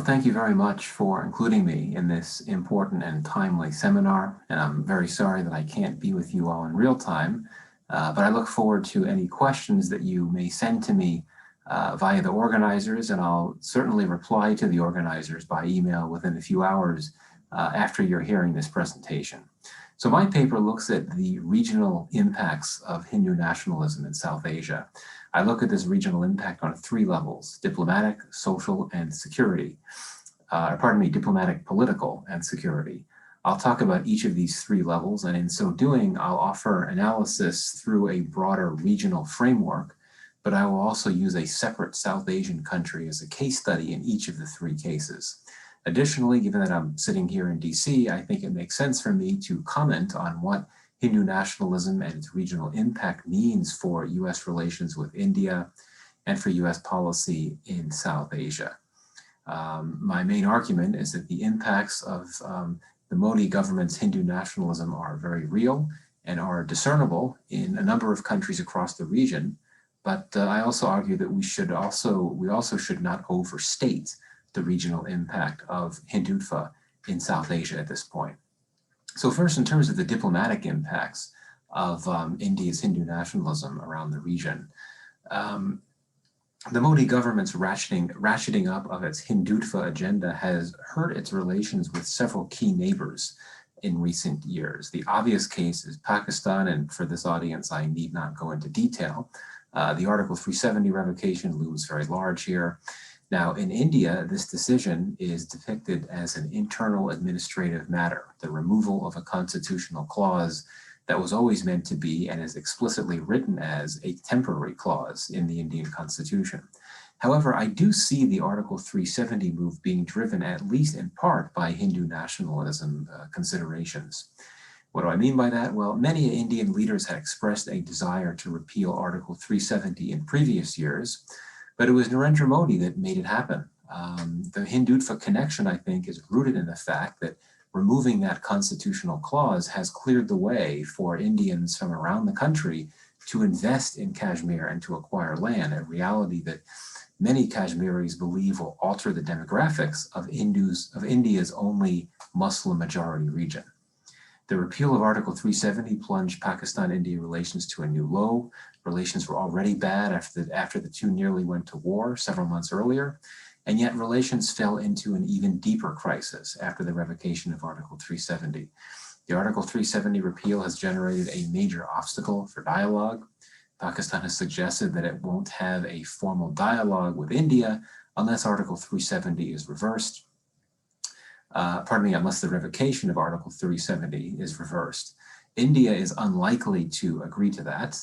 thank you very much for including me in this important and timely seminar, and I'm very sorry that I can't be with you all in real time, but I look forward to any questions that you may send to me via the organizers, and I'll certainly reply to the organizers by email within a few hours after you're hearing this presentation. So my paper looks at the regional impacts of Hindu nationalism in South Asia. I look at this regional impact on 3 levels: diplomatic, social, and security. Diplomatic, political, and security. I'll talk about each of these 3 levels, and in so doing, I'll offer analysis through a broader regional framework, but I will also use a separate South Asian country as a case study in each of the 3 cases. Additionally, given that I'm sitting here in DC, I think it makes sense for me to comment on what Hindu nationalism and its regional impact means for US relations with India and for US policy in South Asia. My main argument is that the impacts of the Modi government's Hindu nationalism are very real and are discernible in a number of countries across the region. But I also argue that we also should not overstate the regional impact of Hindutva in South Asia at this point. So first, in terms of the diplomatic impacts of India's Hindu nationalism around the region, the Modi government's ratcheting up of its Hindutva agenda has hurt its relations with several key neighbors in recent years. The obvious case is Pakistan, and for this audience, I need not go into detail. The Article 370 revocation looms very large here. Now, in India, this decision is depicted as an internal administrative matter, the removal of a constitutional clause that was always meant to be and is explicitly written as a temporary clause in the Indian Constitution. However, I do see the Article 370 move being driven at least in part by Hindu nationalism considerations. What do I mean by that? Well, many Indian leaders had expressed a desire to repeal Article 370 in previous years, but it was Narendra Modi that made it happen. The Hindutva connection, I think, is rooted in the fact that removing that constitutional clause has cleared the way for Indians from around the country to invest in Kashmir and to acquire land, a reality that many Kashmiris believe will alter the demographics of India's only Muslim majority region. The repeal of Article 370 plunged Pakistan-India relations to a new low. Relations were already bad after the 2 nearly went to war several months earlier, and yet relations fell into an even deeper crisis after the revocation of Article 370. The Article 370 repeal has generated a major obstacle for dialogue. Pakistan has suggested that it won't have a formal dialogue with India unless Article 370 is reversed. Unless the revocation of Article 370 is reversed. India is unlikely to agree to that.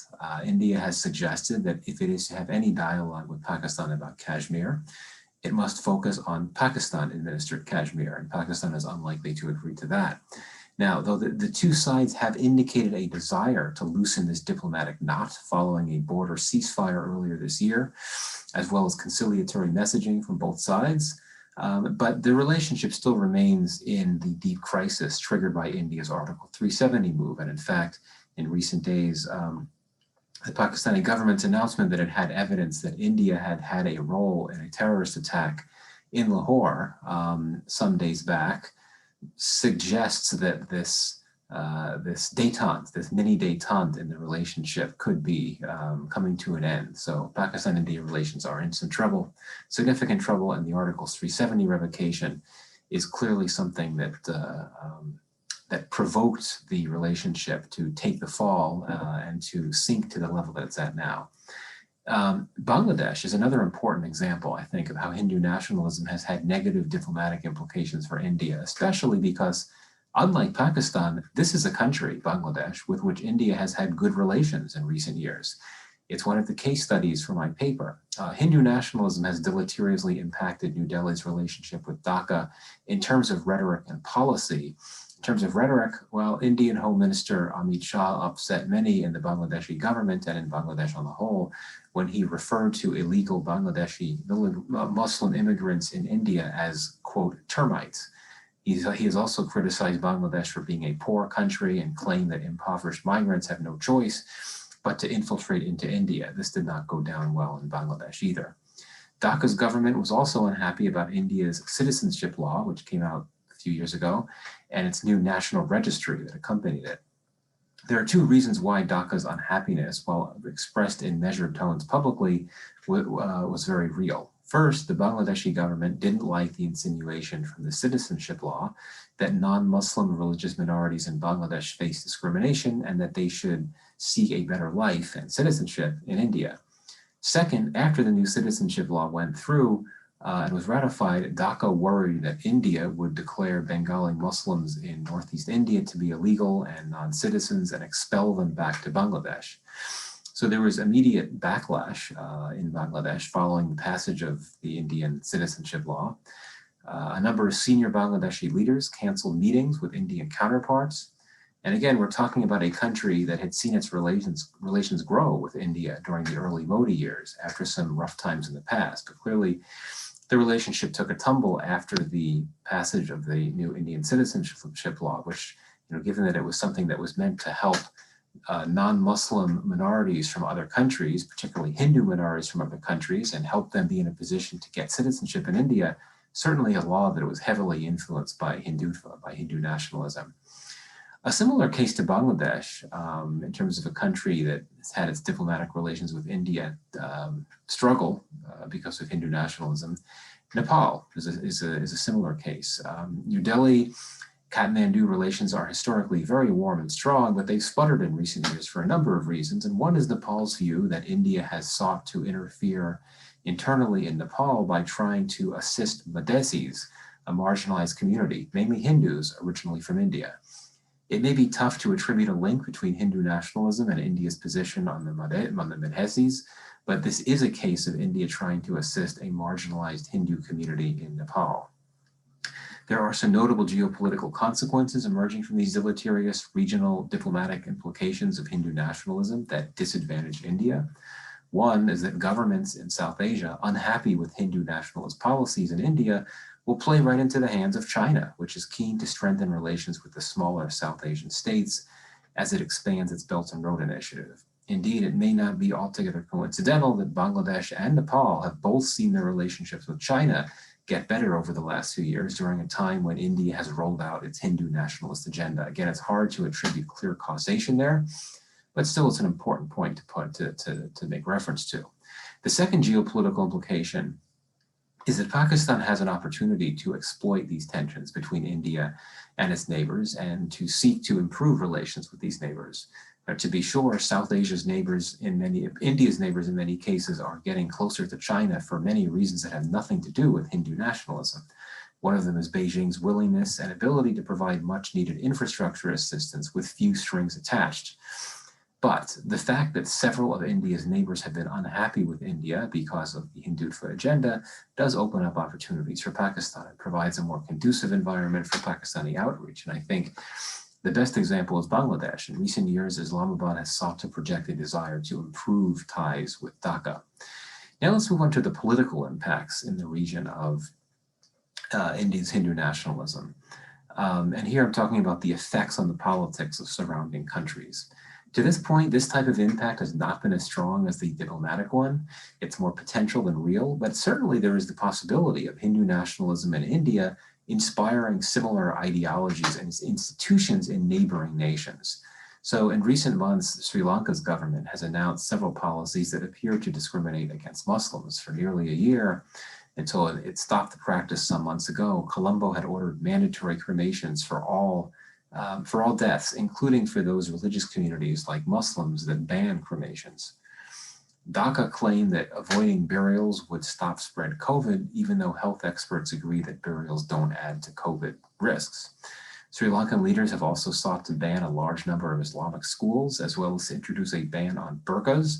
India has suggested that if it is to have any dialogue with Pakistan about Kashmir, it must focus on Pakistan-administered Kashmir, and Pakistan is unlikely to agree to that. Now, though the 2 sides have indicated a desire to loosen this diplomatic knot following a border ceasefire earlier this year, as well as conciliatory messaging from both sides, but the relationship still remains in the deep crisis triggered by India's Article 370 move. And in fact, in recent days, the Pakistani government's announcement that it had evidence that India had had a role in a terrorist attack in Lahore some days back suggests that this mini détente in the relationship could be coming to an end. So Pakistan-India relations are in some trouble, significant trouble, and the Article 370 revocation is clearly something that that provoked the relationship to take the fall and to sink to the level that it's at now. Bangladesh is another important example, I think, of how Hindu nationalism has had negative diplomatic implications for India, especially because, unlike Pakistan, this is a country, Bangladesh, with which India has had good relations in recent years. It's one of the case studies for my paper. Hindu nationalism has deleteriously impacted New Delhi's relationship with Dhaka in terms of rhetoric and policy. In terms of rhetoric, well, Indian Home Minister Amit Shah upset many in the Bangladeshi government and in Bangladesh on the whole when he referred to illegal Bangladeshi Muslim immigrants in India as, quote, termites. He has also criticized Bangladesh for being a poor country and claimed that impoverished migrants have no choice but to infiltrate into India. This did not go down well in Bangladesh either. Dhaka's government was also unhappy about India's citizenship law, which came out a few years ago, and its new national registry that accompanied it. There are two reasons why Dhaka's unhappiness, while expressed in measured tones publicly, was very real. First, the Bangladeshi government didn't like the insinuation from the citizenship law that non-Muslim religious minorities in Bangladesh face discrimination and that they should seek a better life and citizenship in India. Second, after the new citizenship law went through and was ratified, Dhaka worried that India would declare Bengali Muslims in Northeast India to be illegal and non-citizens and expel them back to Bangladesh. So there was immediate backlash in Bangladesh following the passage of the Indian citizenship law. A number of senior Bangladeshi leaders canceled meetings with Indian counterparts. And again, we're talking about a country that had seen its relations grow with India during the early Modi years after some rough times in the past. But clearly, the relationship took a tumble after the passage of the new Indian citizenship law, which, given that it was something that was meant to help non-Muslim minorities from other countries, particularly Hindu minorities from other countries, and help them be in a position to get citizenship in India, certainly a law that was heavily influenced by Hindutva, by Hindu nationalism. A similar case to Bangladesh, in terms of a country that has had its diplomatic relations with India struggle because of Hindu nationalism, Nepal is a similar case. New Delhi, Kathmandu relations are historically very warm and strong, but they've sputtered in recent years for a number of reasons. And one is Nepal's view that India has sought to interfere internally in Nepal by trying to assist Madhesis, a marginalized community, mainly Hindus originally from India. It may be tough to attribute a link between Hindu nationalism and India's position on the Madhesis, but this is a case of India trying to assist a marginalized Hindu community in Nepal. There are some notable geopolitical consequences emerging from these deleterious regional diplomatic implications of Hindu nationalism that disadvantage India. One is that governments in South Asia, unhappy with Hindu nationalist policies in India, will play right into the hands of China, which is keen to strengthen relations with the smaller South Asian states as it expands its Belt and Road Initiative. Indeed, it may not be altogether coincidental that Bangladesh and Nepal have both seen their relationships with China get better over the last few years during a time when India has rolled out its Hindu nationalist agenda. Again, it's hard to attribute clear causation there, but still it's an important point to make reference to. The second geopolitical implication is that Pakistan has an opportunity to exploit these tensions between India and its neighbors and to seek to improve relations with these neighbors. To be sure, South Asia's neighbors India's neighbors in many cases are getting closer to China for many reasons that have nothing to do with Hindu nationalism. One of them is Beijing's willingness and ability to provide much needed infrastructure assistance with few strings attached. But the fact that several of India's neighbors have been unhappy with India because of the Hindutva agenda does open up opportunities for Pakistan. It provides a more conducive environment for Pakistani outreach. And I think the best example is Bangladesh. In recent years, Islamabad has sought to project a desire to improve ties with Dhaka. Now let's move on to the political impacts in the region of India's Hindu nationalism. And here I'm talking about the effects on the politics of surrounding countries. To this point, this type of impact has not been as strong as the diplomatic one. It's more potential than real, but certainly there is the possibility of Hindu nationalism in India inspiring similar ideologies and institutions in neighboring nations. So in recent months, Sri Lanka's government has announced several policies that appear to discriminate against Muslims. For nearly a year, until it stopped the practice some months ago, Colombo had ordered mandatory cremations for all deaths, including for those religious communities like Muslims that ban cremations. Dhaka claimed that avoiding burials would stop spread COVID, even though health experts agree that burials don't add to COVID risks. Sri Lankan leaders have also sought to ban a large number of Islamic schools, as well as to introduce a ban on burqas,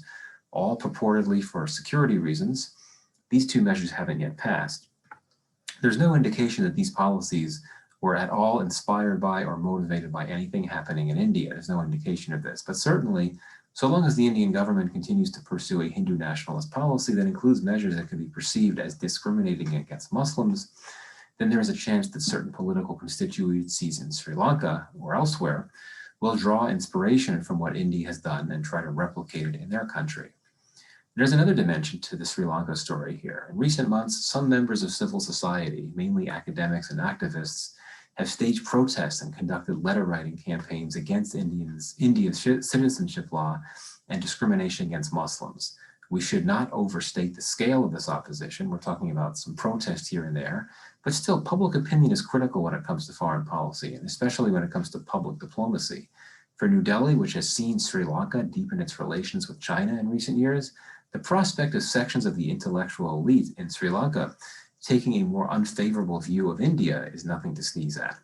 all purportedly for security reasons. These two measures haven't yet passed. There's no indication that these policies were at all inspired by or motivated by anything happening in India. There's no indication of this, but certainly, so long as the Indian government continues to pursue a Hindu nationalist policy that includes measures that can be perceived as discriminating against Muslims, then there is a chance that certain political constituencies in Sri Lanka or elsewhere will draw inspiration from what India has done and try to replicate it in their country. There's another dimension to the Sri Lanka story here. In recent months, some members of civil society, mainly academics and activists, have staged protests and conducted letter-writing campaigns against India's citizenship law and discrimination against Muslims. We should not overstate the scale of this opposition. We're talking about some protests here and there, but still public opinion is critical when it comes to foreign policy, and especially when it comes to public diplomacy. For New Delhi, which has seen Sri Lanka deepen its relations with China in recent years, the prospect of sections of the intellectual elite in Sri Lanka taking a more unfavorable view of India is nothing to sneeze at.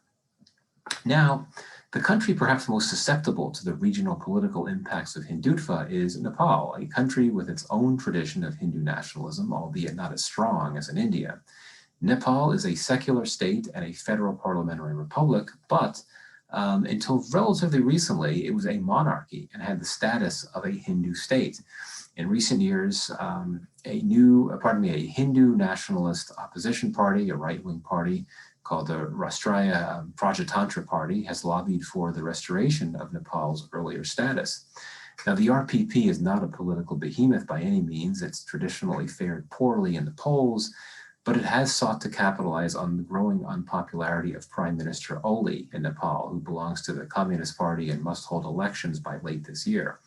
Now, the country perhaps most susceptible to the regional political impacts of Hindutva is Nepal, a country with its own tradition of Hindu nationalism, albeit not as strong as in India. Nepal is a secular state and a federal parliamentary republic, but until relatively recently, it was a monarchy and had the status of a Hindu state. In recent years, a Hindu nationalist opposition party, a right-wing party called the Rastriya Prajatantra Party, has lobbied for the restoration of Nepal's earlier status. Now, the RPP is not a political behemoth by any means. It's traditionally fared poorly in the polls, but it has sought to capitalize on the growing unpopularity of Prime Minister Oli in Nepal, who belongs to the Communist Party and must hold elections by late this year.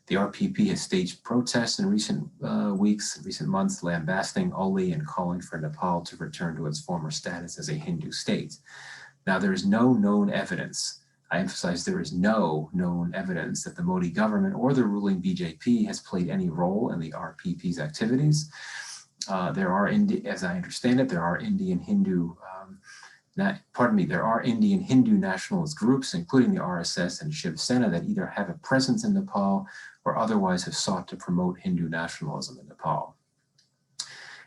The RPP has staged protests in recent months, lambasting Oli and calling for Nepal to return to its former status as a Hindu state. Now, there is no known evidence, I emphasize there is no known evidence that the Modi government or the ruling BJP has played any role in the RPP's activities. There are, as I understand it, there are Indian Hindu nationalist groups, including the RSS and Shiv Sena, that either have a presence in Nepal or otherwise have sought to promote Hindu nationalism in Nepal.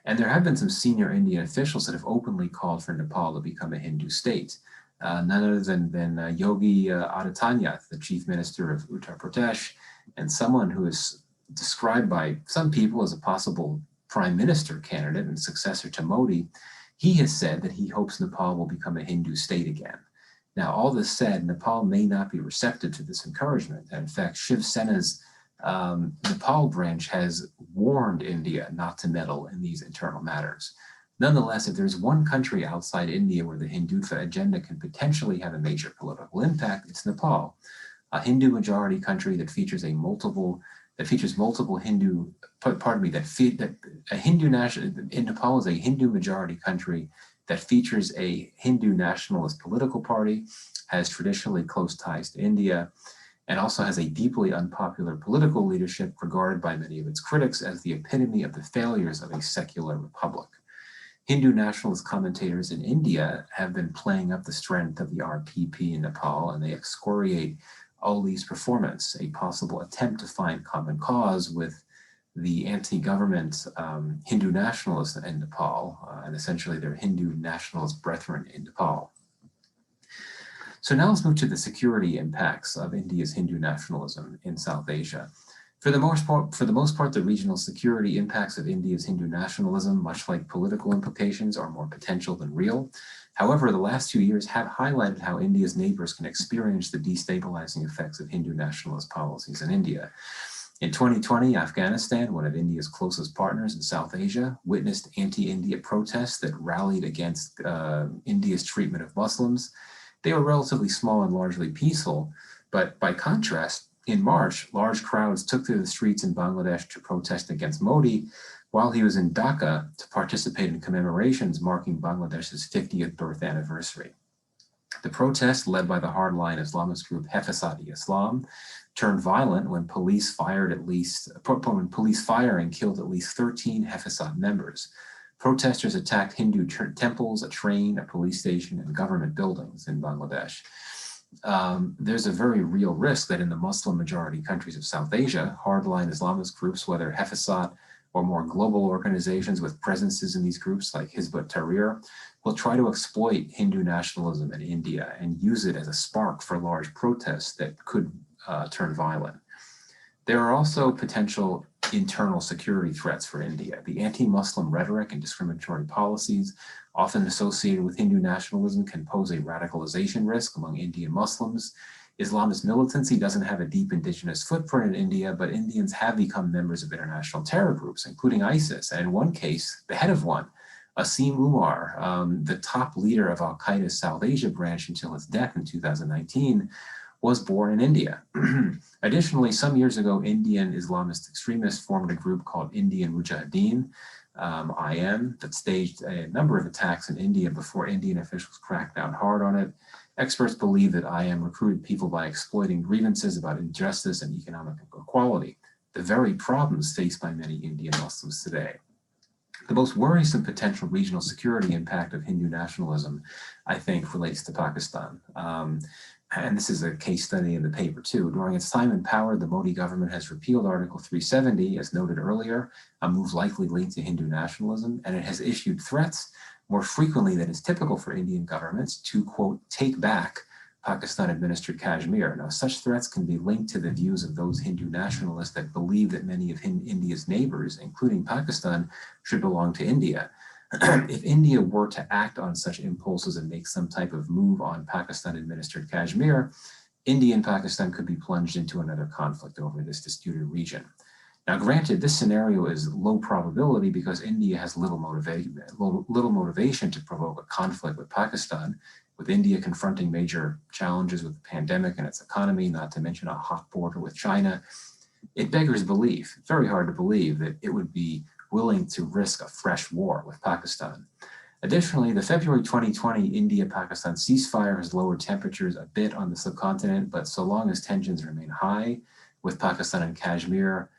And there have been some senior Indian officials that have openly called for Nepal to become a Hindu state. None other than Yogi Adityanath, the chief minister of Uttar Pradesh, and someone who is described by some people as a possible prime minister candidate and successor to Modi. He has said that he hopes Nepal will become a Hindu state again. Now, all this said, Nepal may not be receptive to this encouragement. And in fact, Shiv Sena's Nepal branch has warned India not to meddle in these internal matters. Nonetheless, if there's one country outside India where the Hindutva agenda can potentially have a major political impact, it's Nepal, a Hindu majority country that features multiple Hindu, Nepal is a Hindu majority country that features a Hindu nationalist political party, has traditionally close ties to India, and also has a deeply unpopular political leadership regarded by many of its critics as the epitome of the failures of a secular republic. Hindu nationalist commentators in India have been playing up the strength of the RPP in Nepal, and they excoriate Oli's performance, a possible attempt to find common cause with the anti-government Hindu nationalists in Nepal, and essentially their Hindu nationalist brethren in Nepal. So now let's move to the security impacts of India's Hindu nationalism in South Asia. For the most part, the regional security impacts of India's Hindu nationalism, much like political implications, are more potential than real. However, the last 2 years have highlighted how India's neighbors can experience the destabilizing effects of Hindu nationalist policies in India. In 2020, Afghanistan, one of India's closest partners in South Asia, witnessed anti-India protests that rallied against India's treatment of Muslims. They were relatively small and largely peaceful, but by contrast, in March, large crowds took to the streets in Bangladesh to protest against Modi while he was in Dhaka to participate in commemorations marking Bangladesh's 50th birth anniversary. The protest, led by the hardline Islamist group Hefazat-e-Islam, turned violent when police firing killed at least 13 Hefazat members. Protesters attacked Hindu temples, a train, a police station, and government buildings in Bangladesh. There's a very real risk that in the Muslim majority countries of South Asia, hardline Islamist groups, whether Hefazat or more global organizations with presences in these groups like Hizb ut-Tahrir, will try to exploit Hindu nationalism in India and use it as a spark for large protests that could turn violent. There are also potential internal security threats for India. The anti-Muslim rhetoric and discriminatory policies often associated with Hindu nationalism can pose a radicalization risk among Indian Muslims. Islamist militancy doesn't have a deep indigenous footprint in India, but Indians have become members of international terror groups, including ISIS, and in one case, the head of one, Asim Umar, the top leader of Al-Qaeda's South Asia branch until his death in 2019, was born in India. Additionally, some years ago, Indian Islamist extremists formed a group called Indian Mujahideen, IM, that staged a number of attacks in India before Indian officials cracked down hard on it. Experts believe that IM recruited people by exploiting grievances about injustice and economic inequality, the very problems faced by many Indian Muslims today. The most worrisome potential regional security impact of Hindu nationalism, I think, relates to Pakistan. And this is a case study in the paper too. During its time in power, the Modi government has repealed Article 370, as noted earlier, a move likely linked to Hindu nationalism, and it has issued threats more frequently than is typical for Indian governments to, quote, take back Pakistan-administered Kashmir. Now, such threats can be linked to the views of those Hindu nationalists that believe that many of India's neighbors, including Pakistan, should belong to India. If India were to act on such impulses and make some type of move on Pakistan-administered Kashmir, India and Pakistan could be plunged into another conflict over this disputed region. Now, granted, this scenario is low probability because India has little motivation to provoke a conflict with Pakistan, with India confronting major challenges with the pandemic and its economy, not to mention a hot border with China. It beggars belief, it's very hard to believe that it would be willing to risk a fresh war with Pakistan. Additionally, the February 2020 India-Pakistan ceasefire has lowered temperatures a bit on the subcontinent, but so long as tensions remain high with Pakistan and Kashmir,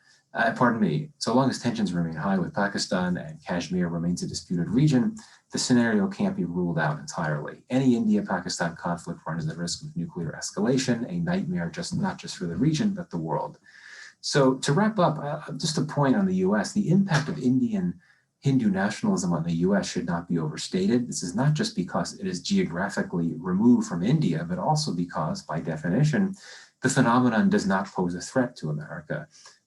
so long as tensions remain high with Pakistan and Kashmir remains a disputed region, the scenario can't be ruled out entirely. Any India-Pakistan conflict runs the risk of nuclear escalation, a nightmare not just for the region, but the world. So to wrap up, just a point on the US, the impact of Indian Hindu nationalism on the US should not be overstated. This is not just because it is geographically removed from India, but also because, by definition, the phenomenon does not pose a threat to America.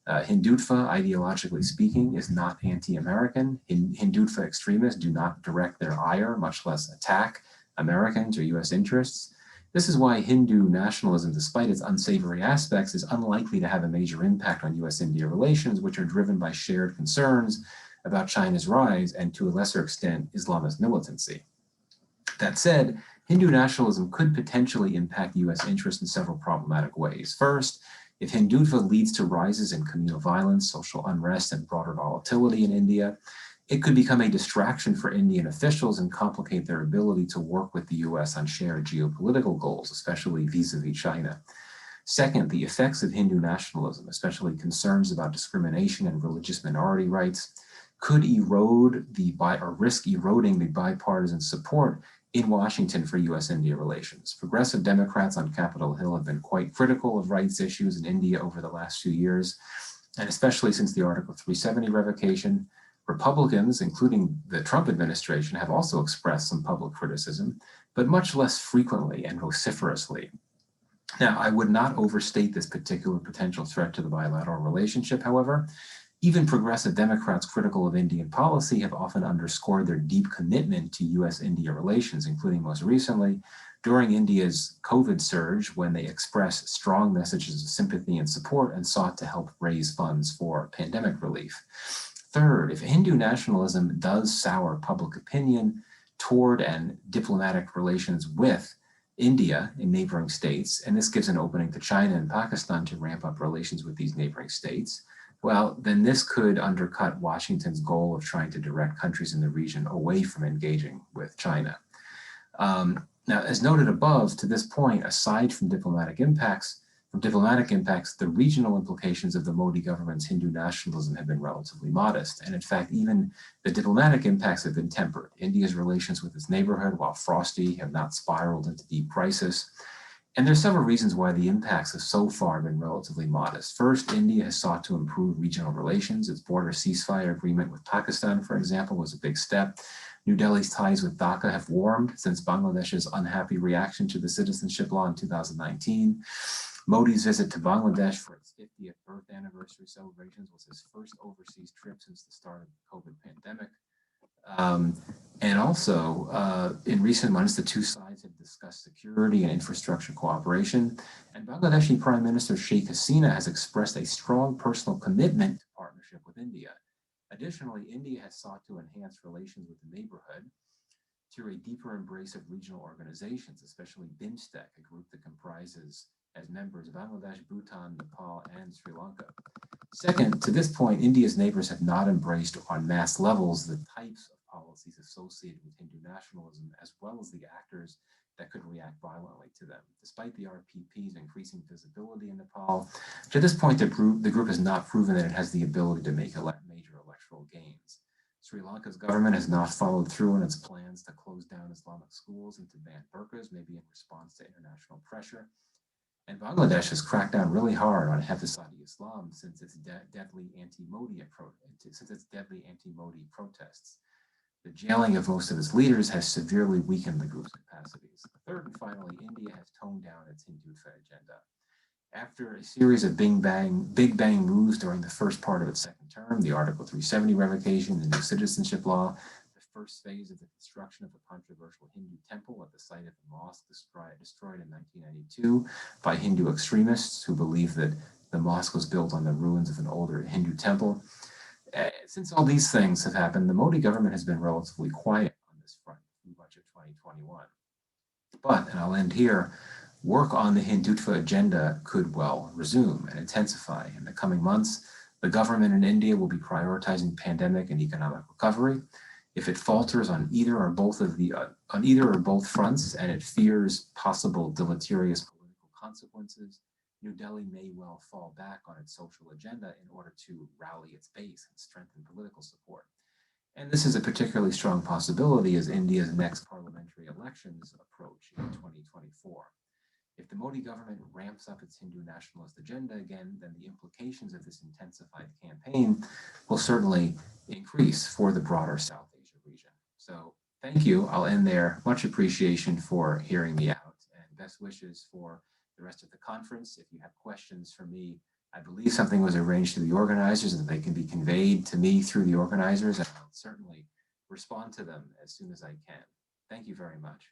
Hindutva, ideologically speaking, is not anti-American. Hindutva extremists do not direct their ire, much less attack Americans or US interests. This is why Hindu nationalism, despite its unsavory aspects, is unlikely to have a major impact on US-India relations, which are driven by shared concerns about China's rise and, to a lesser extent, Islamist militancy. That said, Hindu nationalism could potentially impact US interests in several problematic ways. First, if Hindutva leads to rises in communal violence, social unrest, and broader volatility in India, it could become a distraction for Indian officials and complicate their ability to work with the US on shared geopolitical goals, especially vis-a-vis China. Second, the effects of Hindu nationalism, especially concerns about discrimination and religious minority rights, could erode or risk eroding the bipartisan support in Washington for US-India relations. Progressive Democrats on Capitol Hill have been quite critical of rights issues in India over the last few years, and especially since the Article 370 revocation. Republicans, including the Trump administration, have also expressed some public criticism, but much less frequently and vociferously. Now, I would not overstate this particular potential threat to the bilateral relationship, however. Even progressive Democrats critical of Indian policy have often underscored their deep commitment to US-India relations, including most recently during India's COVID surge, when they expressed strong messages of sympathy and support and sought to help raise funds for pandemic relief. Third, if Hindu nationalism does sour public opinion toward and diplomatic relations with India in neighboring states, and this gives an opening to China and Pakistan to ramp up relations with these neighboring states, well, then this could undercut Washington's goal of trying to direct countries in the region away from engaging with China. Now, as noted above, to this point, aside from diplomatic impacts, the regional implications of the Modi government's Hindu nationalism have been relatively modest. And in fact, even the diplomatic impacts have been tempered. India's relations with its neighborhood, while frosty, have not spiraled into deep crisis. And there's several reasons why the impacts have so far been relatively modest. First, India has sought to improve regional relations. Its border ceasefire agreement with Pakistan, for example, was a big step. New Delhi's ties with Dhaka have warmed since Bangladesh's unhappy reaction to the citizenship law in 2019. Modi's visit to Bangladesh for its 50th birth anniversary celebrations was his first overseas trip since the start of the COVID pandemic. And also, in recent months, the two sides have discussed security and infrastructure cooperation. And Bangladeshi Prime Minister Sheikh Hasina has expressed a strong personal commitment to partnership with India. Additionally, India has sought to enhance relations with the neighborhood through a deeper embrace of regional organizations, especially BIMSTEC, a group that comprises as members Bangladesh, Bhutan, Nepal, and Sri Lanka. Second, to this point, India's neighbors have not embraced en masse levels the types of policies associated with Hindu nationalism, as well as the actors that could react violently to them. Despite the RPP's increasing visibility in Nepal, to this point, the group has not proven that it has the ability to make major electoral gains. Sri Lanka's government has not followed through on its plans to close down Islamic schools and to ban burqas, maybe in response to international pressure. And Bangladesh has cracked down really hard on Hafizati Islam since its deadly anti-Modi protests. The jailing of most of its leaders has severely weakened the group's capacities. Third and finally, India has toned down its Hindutva agenda. After a series of big bang moves during the first part of its second term, the Article 370 revocation, the new citizenship law, the first phase of the construction of a controversial Hindu temple at the site of the mosque destroyed in 1992 by Hindu extremists who believe that the mosque was built on the ruins of an older Hindu temple. Since all these things have happened, the Modi government has been relatively quiet on this front through much of 2021. But, and I'll end here, work on the Hindutva agenda could well resume and intensify. In the coming months, the government in India will be prioritizing pandemic and economic recovery. If it falters on either or both fronts and it fears possible deleterious political consequences, New Delhi may well fall back on its social agenda in order to rally its base and strengthen political support. And this is a particularly strong possibility as India's next parliamentary elections approach in 2024. If the Modi government ramps up its Hindu nationalist agenda again, then the implications of this intensified campaign will certainly increase for the broader South Asia region. So thank you. I'll end there. Much appreciation for hearing me out and best wishes for the rest of the conference. If you have questions for me, I believe something was arranged to the organizers and they can be conveyed to me through the organizers, and I'll certainly respond to them as soon as I can. Thank you very much.